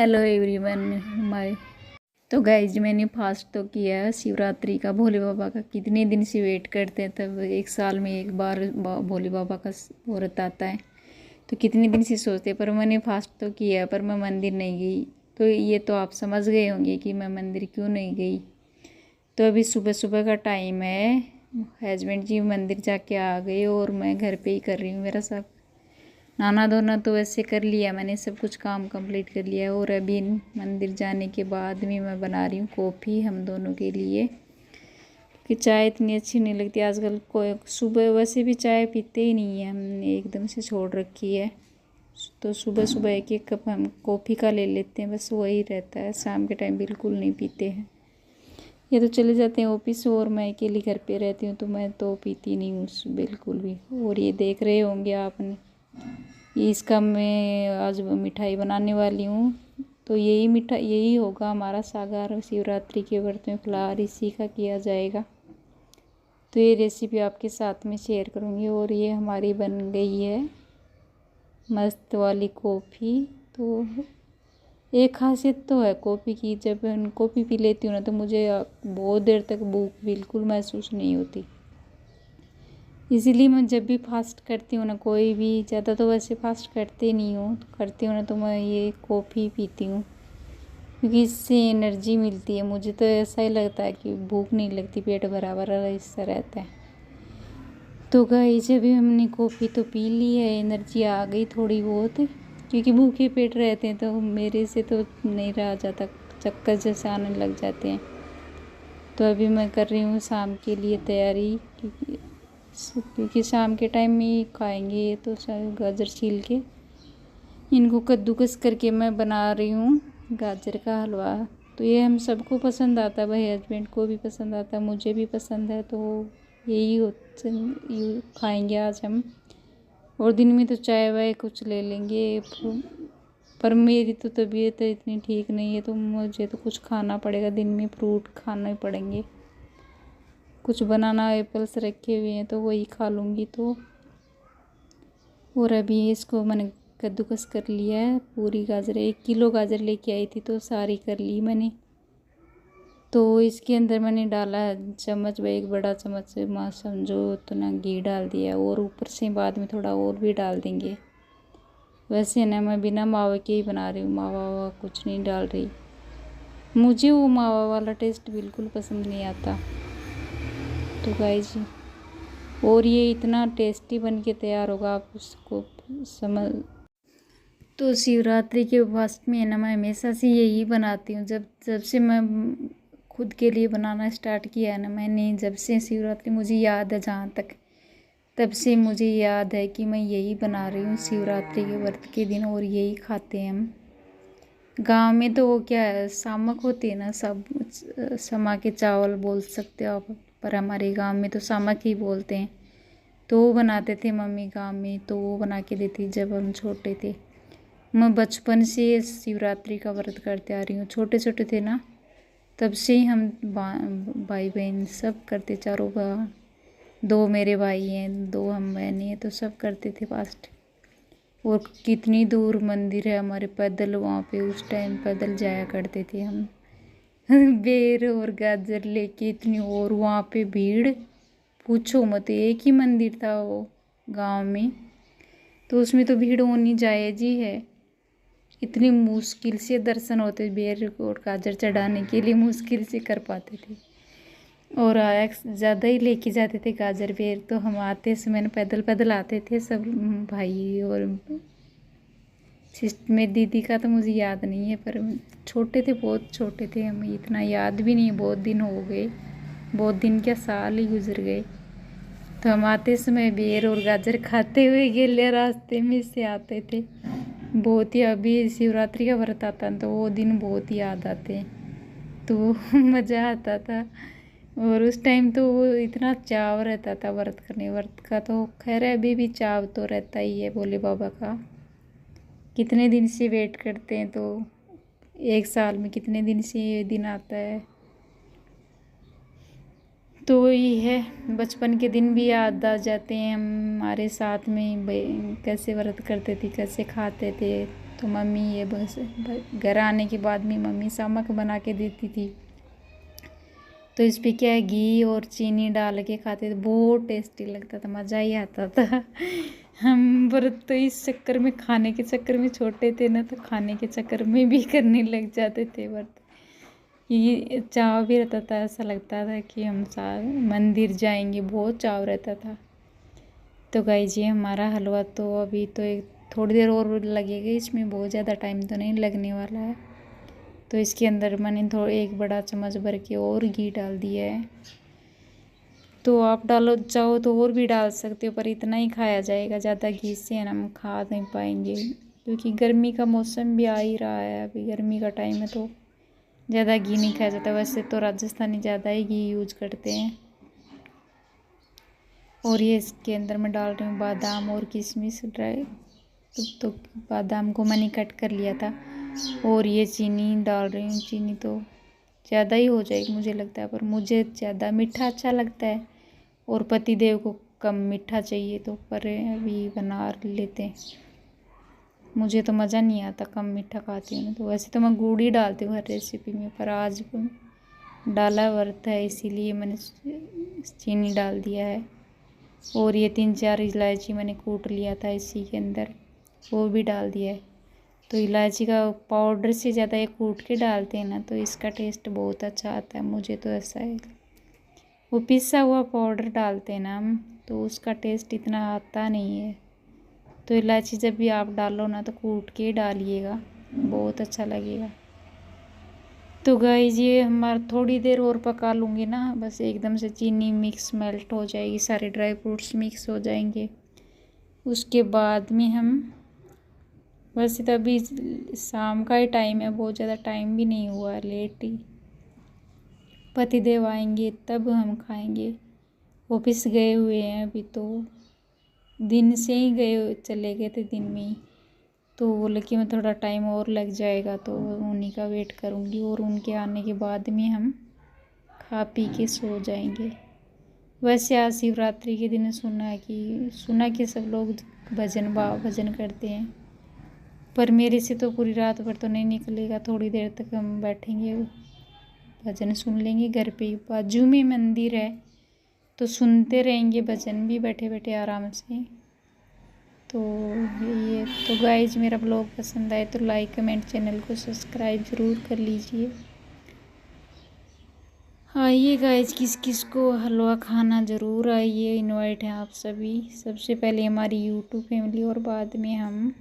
Hello everyone my. तो guys मैंने fast तो किया है शिवरात्रि का। भोले बाबा का कितने दिन से वेट करते हैं, तब एक साल में एक बार भोले बाबा का व्रत आता है, तो कितने दिन से सोचते हैं। पर मैंने फास्ट तो किया, पर मैं मंदिर नहीं गई। तो ये तो आप समझ गए होंगे कि मैं मंदिर क्यों नहीं गई। तो अभी सुबह सुबह का टाइम है, हस्बैंड जी मंदिर जाके आ गए और मैं घर पे ही कर रही हूँ। मेरा सब नहाना धोना तो वैसे कर लिया मैंने, सब कुछ काम कंप्लीट कर लिया। और अभी मंदिर जाने के बाद भी मैं बना रही हूँ कॉफ़ी हम दोनों के लिए, कि चाय इतनी अच्छी नहीं लगती आजकल। कोई सुबह वैसे भी चाय पीते ही नहीं है, हमने एकदम से छोड़ रखी है। तो सुबह सुबह एक एक कप हम कॉफ़ी का ले लेते हैं, बस वही रहता है। शाम के टाइम बिल्कुल नहीं पीते हैं। ये तो चले जाते हैं ऑफिस और मैं अकेली घर पे रहती हूँ, तो मैं तो पीती नहीं हूँ बिल्कुल भी। और ये देख रहे होंगे आपने, इसका मैं आज मिठाई बनाने वाली हूँ। तो यही मिठाई यही होगा हमारा सागार शिवरात्रि के व्रत में फलाहार इसी का किया जाएगा। तो ये रेसिपी आपके साथ में शेयर करूँगी। और ये हमारी बन गई है मस्त वाली कॉफ़ी। तो एक खासियत तो है कॉफ़ी की, जब मैं कॉफ़ी पी लेती हूँ ना, तो मुझे बहुत देर तक भूख बिल्कुल महसूस नहीं होती। इसीलिए मैं जब भी फास्ट करती हूँ ना, कोई भी, ज़्यादा तो वैसे फास्ट करते नहीं हूँ, तो करती हूँ ना तो मैं ये कॉफ़ी पीती हूँ, क्योंकि इससे एनर्जी मिलती है। मुझे तो ऐसा ही लगता है कि भूख नहीं लगती, पेट भरा भरा इससे रहता है। तो गाइस अभी हमने कॉफ़ी तो पी ली है, एनर्जी आ गई थोड़ी बहुत, क्योंकि भूखे पेट रहते हैं तो मेरे से तो नहीं रहा जाता, चक्कर जैसे आने लग जाते हैं। तो अभी मैं कर रही हूँ शाम के लिए तैयारी, क्योंकि शाम के टाइम में खाएंगे। ये तो गाजर छील के इनको कद्दूकस करके मैं बना रही हूँ गाजर का हलवा। तो ये हम सबको पसंद आता है, भाई हस्बैंड को भी पसंद आता है, मुझे भी पसंद है। तो यही खाएंगे आज हम। और दिन में तो चाय वाय कुछ ले लेंगे, पर मेरी तो तबीयत इतनी ठीक नहीं है, तो मुझे तो कुछ खाना पड़ेगा दिन में, फ्रूट खाना ही पड़ेंगे। कुछ बनाना एप्पल्स रखे हुए हैं तो वही खा लूँगी। तो और अभी इसको मैंने कद्दूकस कर लिया है। पूरी गाजर 1 किलो गाजर लेके आई थी, तो सारी कर ली मैंने। तो इसके अंदर मैंने डाला चम्मच, एक बड़ा चम्मच से समझो उतना घी डाल दिया, और ऊपर से बाद में थोड़ा और भी डाल देंगे। वैसे ना मैं बिना मावा के ही बना रही हूँ, मावा वावा कुछ नहीं डाल रही। मुझे वो मावा वाला टेस्ट बिल्कुल पसंद नहीं आता। तो गाइस, और ये इतना टेस्टी बन के तैयार होगा, आप उसको समझ। तो शिवरात्रि के फास्ट में है ना, मैं हमेशा से यही बनाती हूँ। जब जब से मैं खुद के लिए बनाना स्टार्ट किया है ना मैंने, जब से शिवरात्रि मुझे याद है, जहाँ तक तब से मुझे याद है कि मैं यही बना रही हूँ शिवरात्रि के व्रत के दिन, और यही खाते हैं हम। गांव में तो वो क्या है, सामक होती है ना, सब समा के चावल बोल सकते हो आप, पर हमारे गांव में तो सामक ही बोलते हैं। तो वो बनाते थे मम्मी गांव में, तो वो बना के देती जब हम छोटे थे। मैं बचपन से शिवरात्रि का व्रत करते आ रही हूँ, छोटे छोटे थे ना तब से ही हम भाई बहन सब करते, चारों का 2 मेरे भाई हैं, 2 हम बहनें हैं, तो सब करते थे फास्ट। और कितनी दूर मंदिर है हमारे, पैदल वहाँ पे उस टाइम पैदल जाया करते थे हम बेर और गाजर लेके इतनी। और वहाँ पे भीड़ पूछो मत, एक ही मंदिर था वो गांव में, तो उसमें तो भीड़ होनी जायज़ ही है। इतनी मुश्किल से दर्शन होते, बेर और गाजर चढ़ाने के लिए मुश्किल से कर पाते थे। और ज़्यादा ही लेके जाते थे गाजर बेर। तो हम आते समय पैदल पैदल आते थे सब भाई और सिस्टर। मेरी दीदी का तो मुझे याद नहीं है, पर छोटे थे, बहुत छोटे थे हम, इतना याद भी नहीं, बहुत दिन हो गए, बहुत दिन क्या साल ही गुजर गए। तो हम आते समय बेर और गाजर खाते हुए गेले रास्ते में से आते थे। बहुत ही, अभी शिवरात्रि का व्रत आता है तो वो दिन बहुत याद आते हैं, तो मज़ा आता था। और उस टाइम तो वो इतना चाव रहता था व्रत करने, व्रत का तो खैर अभी भी चाव तो रहता ही है भोले बाबा का। कितने दिन से वेट करते हैं, तो एक साल में कितने दिन से ये दिन आता है। तो वही है, बचपन के दिन भी याद आ जाते हैं, हम हमारे साथ में कैसे व्रत करते थे, कैसे खाते थे। तो मम्मी ये बस घर आने के बाद में मम्मी सामक बना के देती थी, तो इस पर क्या है घी और चीनी डाल के खाते थे, बहुत टेस्टी लगता था, मज़ा ही आता था। हम व्रत तो इस चक्कर में, खाने के चक्कर में छोटे थे ना, तो खाने के चक्कर में भी करने लग जाते थे व्रत। ये चाव भी रहता था, ऐसा लगता था कि हम मंदिर जाएंगे, बहुत चाव रहता था। तो गाइस जी हमारा हलवा तो अभी तो एक थोड़ी देर और लगेगा, इसमें बहुत ज़्यादा टाइम तो नहीं लगने वाला है। तो इसके अंदर मैंने एक बड़ा चम्मच भर के और घी डाल दिया है। तो आप डालो चाहो तो और भी डाल सकते हो, पर इतना ही खाया जाएगा, ज़्यादा घी से हम खा नहीं पाएंगे, क्योंकि गर्मी का मौसम भी आ ही रहा है, अभी गर्मी का टाइम है तो ज़्यादा घी नहीं खाया जाता। वैसे तो राजस्थानी ज़्यादा ही घी यूज करते हैं। और ये इसके अंदर मैं डाल रही हूँ बादाम और किशमिश ड्राई, तो बादाम को मैंने कट कर लिया था। और ये चीनी डाल रही हूँ, चीनी तो ज़्यादा ही हो जाएगी मुझे लगता है, पर मुझे ज़्यादा मीठा अच्छा लगता है और पतिदेव को कम मीठा चाहिए, तो पर अभी बना लेते हैं। मुझे तो मज़ा नहीं आता, कम मीठा खाती हूँ, तो वैसे तो मैं गुड़ ही डालती हूँ हर रेसिपी में, पर आज डाला व्रत है इसीलिए मैंने चीनी डाल दिया है। और ये 3-4 इलायची मैंने कूट लिया था इसी के अंदर, वो भी डाल दिया है। तो इलायची का पाउडर से ज़्यादा ये कूट के डालते हैं ना, तो इसका टेस्ट बहुत अच्छा आता है, मुझे तो ऐसा है। वो पिसा हुआ पाउडर डालते हैं ना हम, तो उसका टेस्ट इतना आता नहीं है। तो इलायची जब भी आप डालो ना, तो कूट के डालिएगा, बहुत अच्छा लगेगा। तो गाइस ये हमारा थोड़ी देर और पका लूँगी ना, बस एकदम से चीनी मिक्स मेल्ट हो जाएगी, सारे ड्राई फ्रूट्स मिक्स हो जाएंगे। उसके बाद में हम, वैसे तो अभी शाम का ही टाइम है, बहुत ज़्यादा टाइम भी नहीं हुआ, लेट ही पतिदेव आएंगे तब हम खाएंगे। ऑफिस गए हुए हैं अभी, तो दिन से ही चले गए थे दिन में ही, तो बोले कि मैं थोड़ा टाइम और लग जाएगा, तो उन्हीं का वेट करूँगी, और उनके आने के बाद में हम खा पी के सो जाएंगे। वैसे आज शिवरात्रि के दिन सुना कि सब लोग भजन करते हैं, पर मेरे से तो पूरी रात भर तो नहीं निकलेगा, थोड़ी देर तक हम बैठेंगे, भजन सुन लेंगे। घर पे बाजू में मंदिर है, तो सुनते रहेंगे भजन भी बैठे बैठे आराम से। तो ये तो गाइज मेरा ब्लॉग पसंद आए तो लाइक कमेंट, चैनल को सब्सक्राइब ज़रूर कर लीजिए। आइए गाइज, किस किस को हलवा खाना ज़रूर आइए, इनवाइट है आप सभी। सबसे पहले हमारी यूट्यूब फैमिली और बाद में हम